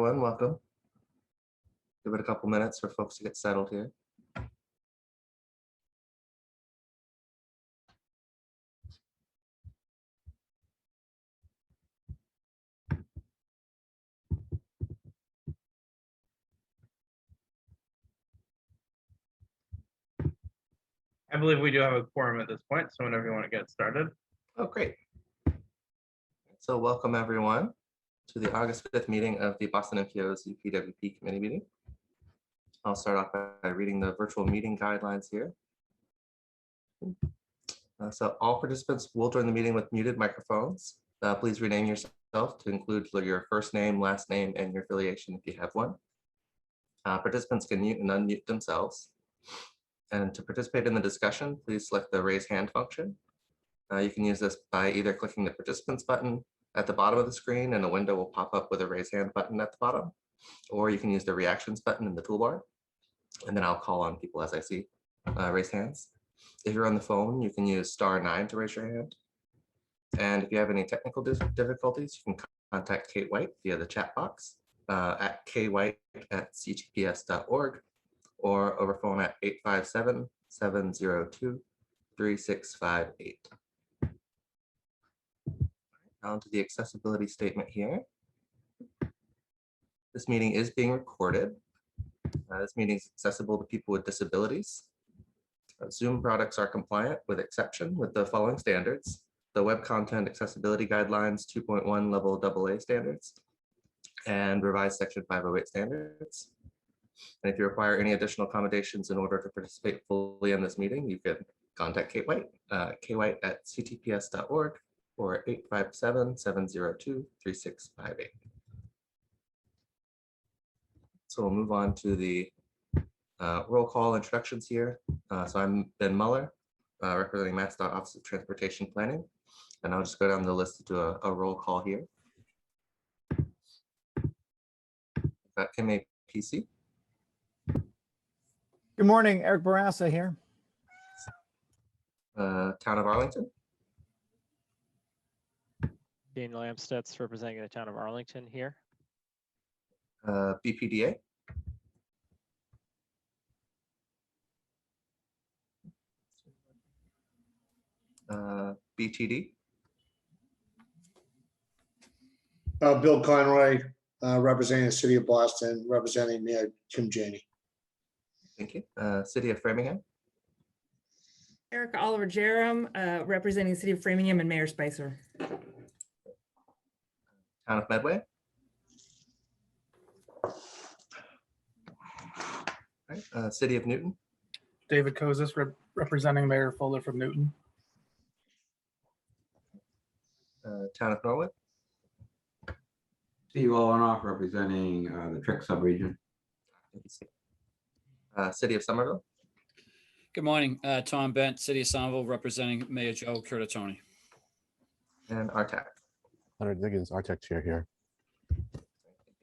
everyone. Welcome. Give it a couple minutes for folks to get settled here. I believe we do have a quorum at this point, so whenever you want to get started. Oh, great. So welcome everyone to the August 5th meeting of the Boston MPO's UPWP committee meeting. I'll start off by reading the virtual meeting guidelines here. So all participants will join the meeting with muted microphones. Please rename yourself to include your first name, last name, and your affiliation if you have one. Participants can mute and unmute themselves. And to participate in the discussion, please select the raise hand function. You can use this by either clicking the participants button at the bottom of the screen and a window will pop up with a raise hand button at the bottom, or you can use the reactions button in the toolbar. And then I'll call on people as I see raise hands. If you're on the phone, you can use *9 to raise your hand. And if you have any technical difficulties, you can contact Kate White via the chat box at kwhite@ctps.org or over phone at 857-702-3658. On to the accessibility statement here. This meeting is being recorded. This meeting is accessible to people with disabilities. Zoom products are compliant with exception with the following standards: the Web Content Accessibility Guidelines 2.1 Level AA standards and revised Section 508 standards. And if you require any additional accommodations in order to participate fully in this meeting, you can contact Kate White, kwhite@ctps.org or 857-702-3658. So we'll move on to the roll call introductions here. So I'm Ben Muller, representing MassDOT Office of Transportation Planning, and I'll just go down the list to do a roll call here. Got MAPC. Good morning, Eric Barassa here. Town of Arlington. Dean Lampstedt's representing the town of Arlington here. BPDA. BTD. Bill Conroy, representing the city of Boston, representing Mayor Kim Janey. Thank you. City of Framingham. Erica Oliver Jerem, representing the city of Framingham, and Mayor Spicer. Town of Medway. Right. City of Newton. David Kozis, representing Mayor Fuller from Newton. Town of Norwood. Steve Olenoff, representing the Trick subregion. City of Somerville. Good morning, Tom Bent, City of Somerville, representing Mayor Joe Curtatone. And RTAC. Leonard Diggins, RTAC chair here.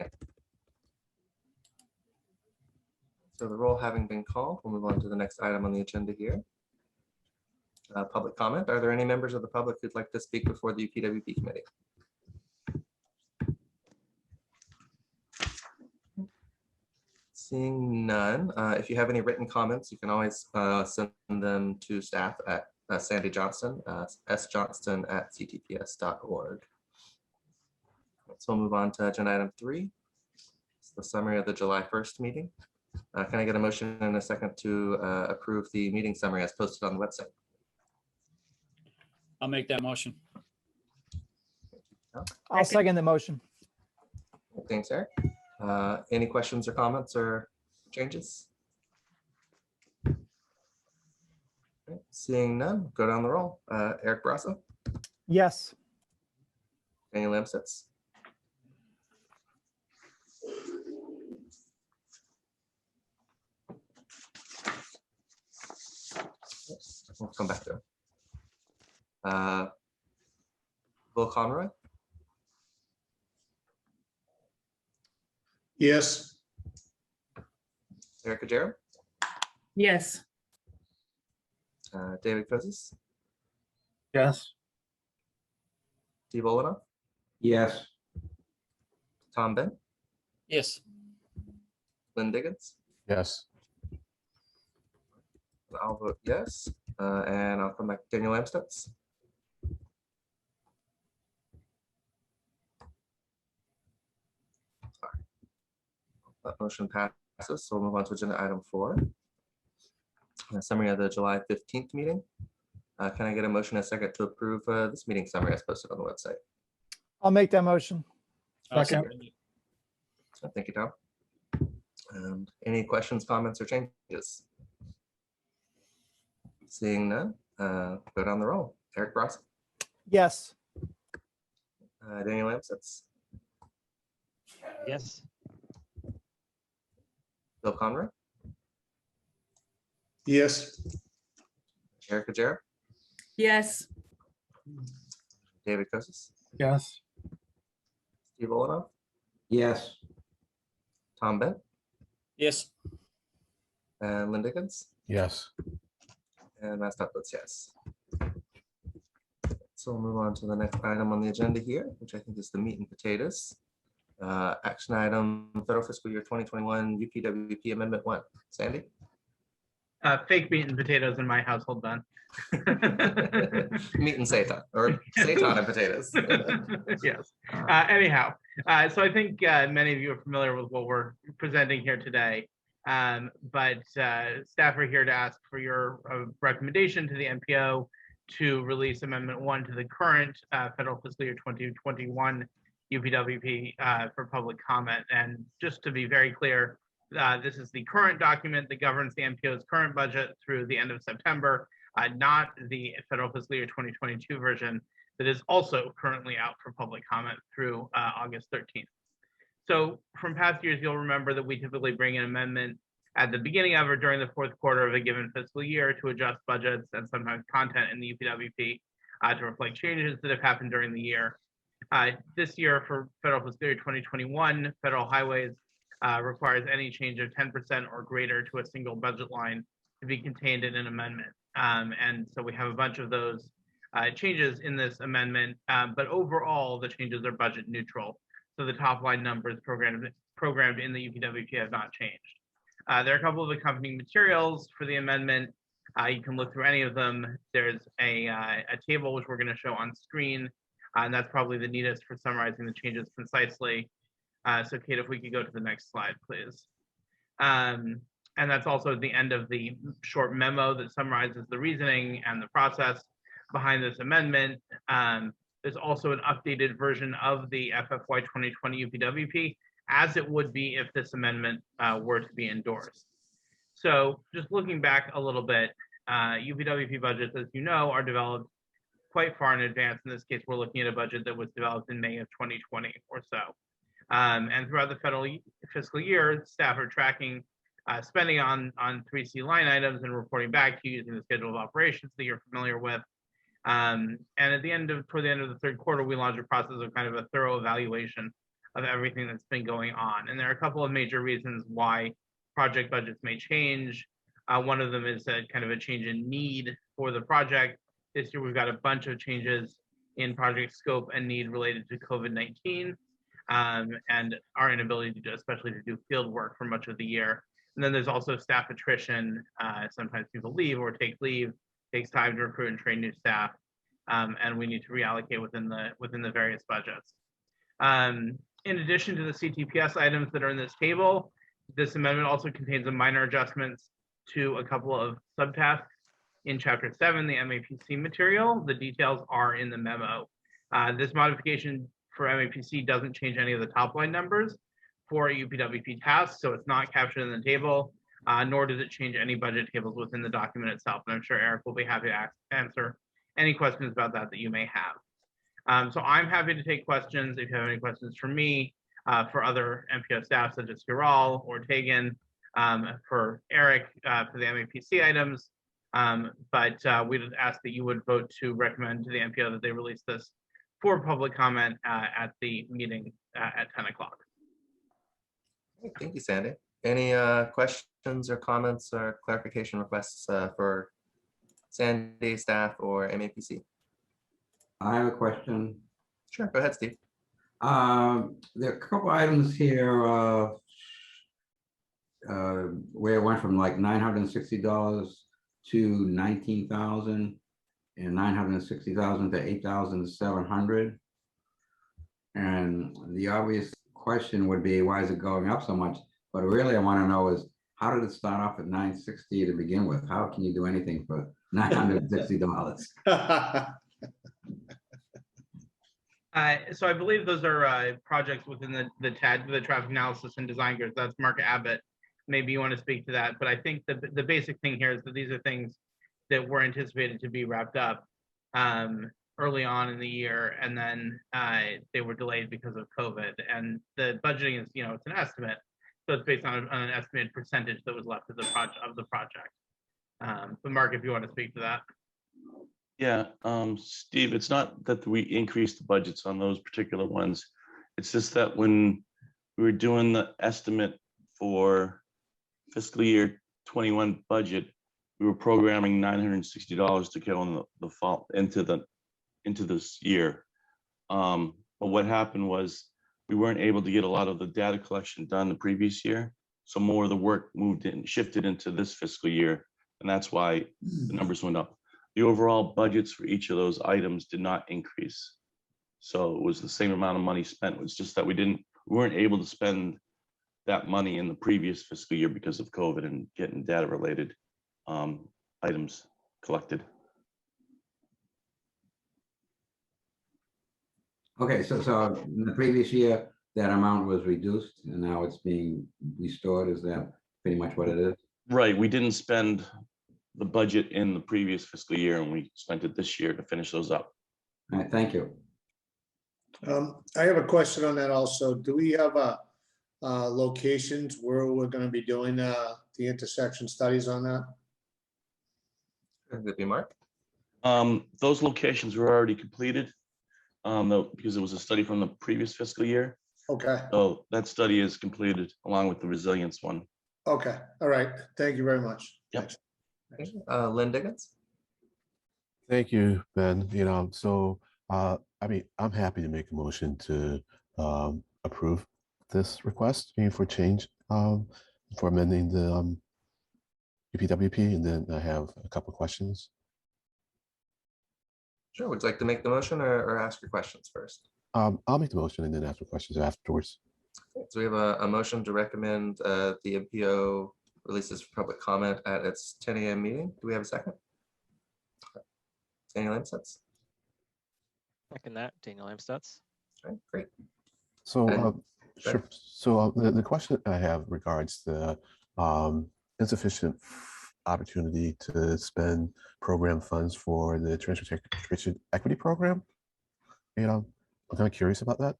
Okay. So the roll having been called, we'll move on to the next item on the agenda here. Public comment. Are there any members of the public who'd like to speak before the UPWP committee? Seeing none, if you have any written comments, you can always send them to staff at Sandy Johnston, sjohnston@ctps.org. So we'll move on to agenda item 3. It's the summary of the July 1st meeting. Can I get a motion in a second to approve the meeting summary as posted on the website? I'll make that motion. I'll second the motion. Thanks, Eric. Any questions or comments or changes? Okay, seeing none, go down the roll. Eric Barassa, Yes. Daniel Lampstedts, we'll come back to him. Bill Conroy, Yes. Erica Jerem, Yes. David Kozis, Yes. Steve Olenoff, Yes. Tom Ben, Yes. Lynn Diggins? Yes. I'll vote yes, and I'll come back to Daniel Amstutz. That motion passes, so we'll move on to agenda item 4. A summary of the July 15th meeting. Can I get a motion and a second to approve this meeting summary as posted on the website? I'll make that motion. I'll Second. second it. Thank you, Tom. Any questions, comments, or changes? Seeing none, go down the roll. Eric Ross, Yes. Daniel Amstutz, Yes. Bill Conroy, Yes. Erica Jarrett, Yes. David Kosis, Yes. Steve Olenoff, Yes. Tom Bent, Yes. and Lynn Dickens, Yes. and Matt Stuck votes yes. So we'll move on to the next item on the agenda here, which I think is the meat and potatoes. Action item, federal fiscal year 2021 UPWP Amendment 1. Sandy? Fake meat and potatoes in my household, Ben. Meat and seitan, or seitan and potatoes. Yes. Anyhow, so I think many of you are familiar with what we're presenting here today. But staff are here to ask for your recommendation to the NPO to release Amendment 1 to the current federal fiscal year 2021 UPWP for public comment. And just to be very clear, this is the current document that governs the NPO's current budget through the end of September, not the federal fiscal year 2022 version that is also currently out for public comment through August 13th. So from past years, you'll remember that we typically bring an amendment at the beginning of or during the fourth quarter of a given fiscal year to adjust budgets and sometimes content in the UPWP to reflect changes that have happened during the year. This year for federal fiscal year 2021, federal highways requires any change of 10% or greater to a single budget line to be contained in an amendment. And so we have a bunch of those changes in this amendment, but overall the changes are budget neutral. So the top line numbers programmed in the UPWP have not changed. There are a couple of accompanying materials for the amendment. You can look through any of them. There's a table which we're going to show on screen, and that's probably the neatest for summarizing the changes concisely. So Kate, if we could go to the next slide, please. And that's also at the end of the short memo that summarizes the reasoning and the process behind this amendment. There's also an updated version of the FFY 2020 UPWP, as it would be if this amendment were to be endorsed. So just looking back a little bit, UPWP budgets, as you know, are developed quite far in advance. In this case, we're looking at a budget that was developed in May of 2020 or so. And throughout the federal fiscal year, staff are tracking spending on 3C line items and reporting back to you using the schedule of operations that you're familiar with. And at the end of, toward the end of the third quarter, we launched a process of kind of a thorough evaluation of everything that's been going on. And there are a couple of major reasons why project budgets may change. One of them is a kind of a change in need for the project. This year, we've got a bunch of changes in project scope and need related to COVID-19 and our inability to, especially to do field work for much of the year. And then there's also staff attrition. Sometimes people leave or take leave. It takes time to recruit and train new staff, and we need to reallocate within the various budgets. In addition to the CTPS items that are in this table, this amendment also contains a minor adjustments to a couple of subtasks in Chapter 7, the MAPC material. The details are in the memo. This modification for MAPC doesn't change any of the top line numbers for UPWP tasks, so it's not captured in the table, nor does it change any budget tables within the document itself. And I'm sure Eric will be happy to answer any questions about that you may have. So I'm happy to take questions if you have any questions for me, for other MPO staff such as Hiral or Tegan, for Eric, for the MAPC items. But we would ask that you would vote to recommend to the MPO that they release this for public comment at the meeting at 10 o'clock. Thank you, Sandy. Any questions or comments or clarification requests for Sandy, staff, or MAPC? I have a question. Sure, go ahead, Steve. There are a couple items here, where it went from like $960 to 19,000 and 960,000 to 8,700. And the obvious question would be, why is it going up so much? But really I want to know is, how did it start off at 960 to begin with? How can you do anything for $960? So I believe those are projects within the TAD, the traffic analysis and design group. That's Mark Abbott. Maybe you want to speak to that, but I think the basic thing here is that these are things that were anticipated to be wrapped up early on in the year, and then they were delayed because of COVID. And the budgeting is, it's an estimate, so it's based on an estimated percentage that was left of the project. But Mark, if you want to speak to that. Yeah, Steve, it's not that we increased the budgets on those particular ones. It's just that when we were doing the estimate for fiscal year 21 budget, we were programming $960 to go in the fall into this year. But what happened was we weren't able to get a lot of the data collection done the previous year. So more of the work shifted into this fiscal year. And that's why the numbers went up. The overall budgets for each of those items did not increase. So it was the same amount of money spent. It's just that we weren't able to spend that money in the previous fiscal year because of COVID and getting data related items collected. Okay, so in the previous year, that amount was reduced and now it's being restored. Is that pretty much what it is? Right, we didn't spend the budget in the previous fiscal year and we spent it this year to finish those up. All right, thank you. I have a question on that also. Do we have locations where we're going to be doing the intersection studies on that? Could it be Mark? Those locations were already completed because it was a study from the previous fiscal year. Okay. So that study is completed along with the resilience one. Okay. All right. Thank you very much. Yep. Okay. Lynn Diggins? Thank you, Ben. I mean, I'm happy to make a motion to approve this request for change for amending the UPWP, and then I have a couple of questions. Sure. Would you like to make the motion or ask your questions first? I'll make the motion and then ask the questions afterwards. Okay, so we have a motion to recommend the MPO releases for public comment at its 10 a.m. meeting. Do we have a second? Daniel Amstutz. Second that, Daniel Amstutz. Okay, great. So, sure. So the question I have regards the insufficient opportunity to spend program funds for the transportation equity program. I'm kind of curious about that.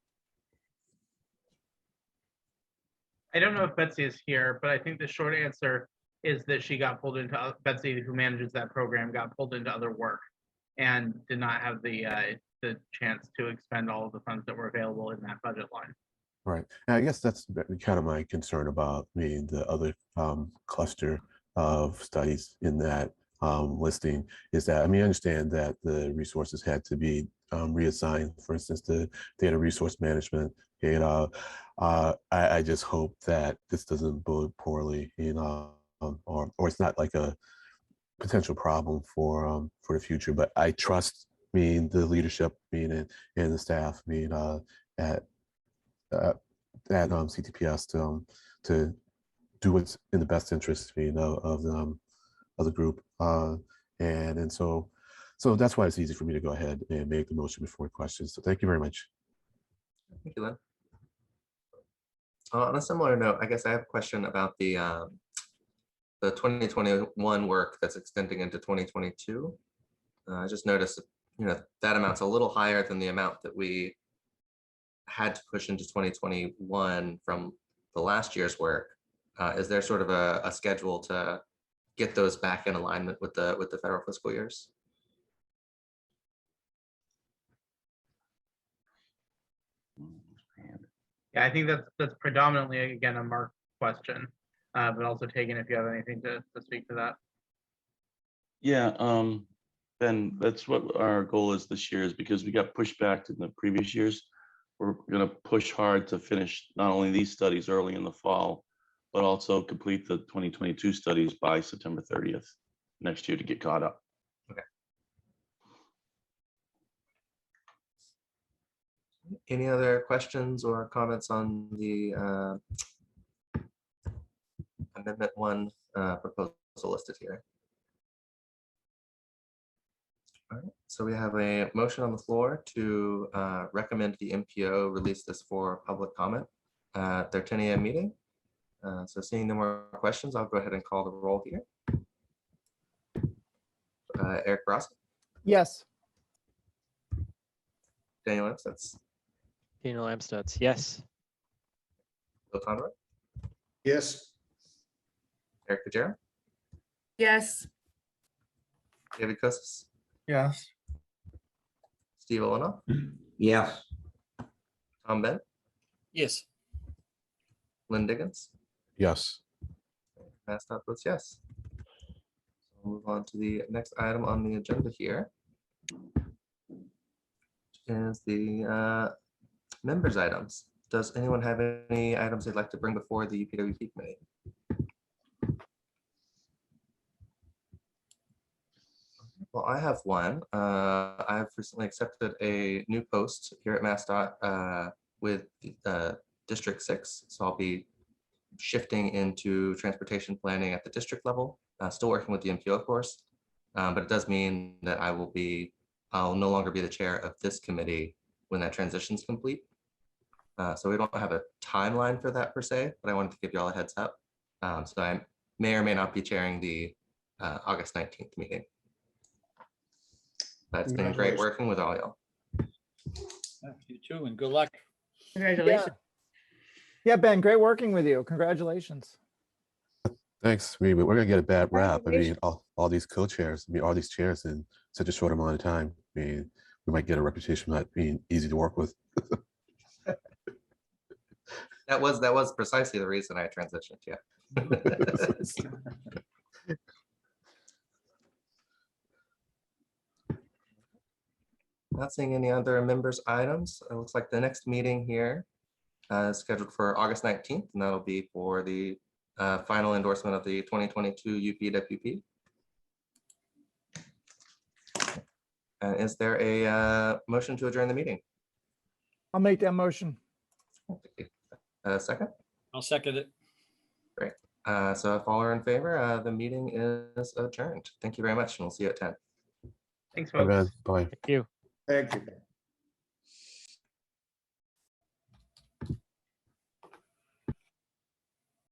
I don't know if Betsy is here, but I think the short answer is that she got pulled into, Betsy, who manages that program, got pulled into other work and did not have the chance to expend all of the funds that were available in that budget line. Right. And I guess that's kind of my concern about the other cluster of studies in that listing is that, I understand that the resources had to be reassigned, for instance, the data resource management. I just hope that this doesn't bode poorly, or it's not like a potential problem for the future. But I trust the leadership and the staff at CTPS to do what's in the best interest of the group, and so that's why it's easy for me to go ahead and make the motion before questions. So thank you very much. Thank you, Lynn. On a similar note, I guess I have a question about the 2021 work that's extending into 2022. I just noticed that amount's a little higher than the amount that we had to push into 2021 from the last year's work. Is there sort of a schedule to get those back in alignment with the federal fiscal years? Yeah, I think that's predominantly, again, a Mark question, but also Tegan, if you have anything to speak to that. Yeah, Ben, that's what our goal is this year, is because we got pushed back to the previous years. we're going to push hard to finish not only these studies early in the fall, but also complete the 2022 studies by September 30th next year to get caught up. Any other questions or comments on the Amendment 1 proposal listed here? All right, so we have a motion on the floor to recommend the MPO release this for public comment at their 10 a.m. meeting. So seeing no more questions, I'll go ahead and call the roll here. Eric Ross, Yes. Daniel Epstutz, Daniel Amstutz, yes. Bill Conroy, Yes. Eric Kajera, Yes. David Kosis, Yes. Steve Olenoff, Yes. Tom Ben, Yes. Lynn Diggins, Yes. Mascot votes yes. So we'll move on to the next item on the agenda here. Is the members items. Does anyone have any items they'd like to bring before the UPWP committee? Well, I have one. I have recently accepted a new post here at MassDOT with District 6. So I'll be shifting into transportation planning at the district level, still working with the MPO, of course, but it does mean that I'll no longer be the chair of this committee when that transition is complete. So we don't have a timeline for that per se, but I wanted to give you all a heads up. So I may or may not be chairing the August 19th meeting. But it's been great working with all y'all. You too, and good luck. Congratulations. Yeah, Ben, great working with you. Congratulations. Thanks. I mean, we're gonna get a bad rap. I mean, all these co-chairs, I mean, all these chairs in such a short amount of time. I mean, we might get a reputation for not being easy to work with. That was precisely the reason I transitioned. Yeah. Not seeing any other members' items. It looks like the next meeting here is scheduled for August 19th, and that'll be for the final endorsement of the 2022 UPWP. And is there a motion to adjourn the meeting? I'll make that motion. Second? I'll second it. Great. So if all are in favor, the meeting is adjourned. Thank you very much, and we'll see you at 10. Thanks, Bye, folks. man. Bye. Thank you. Thank you.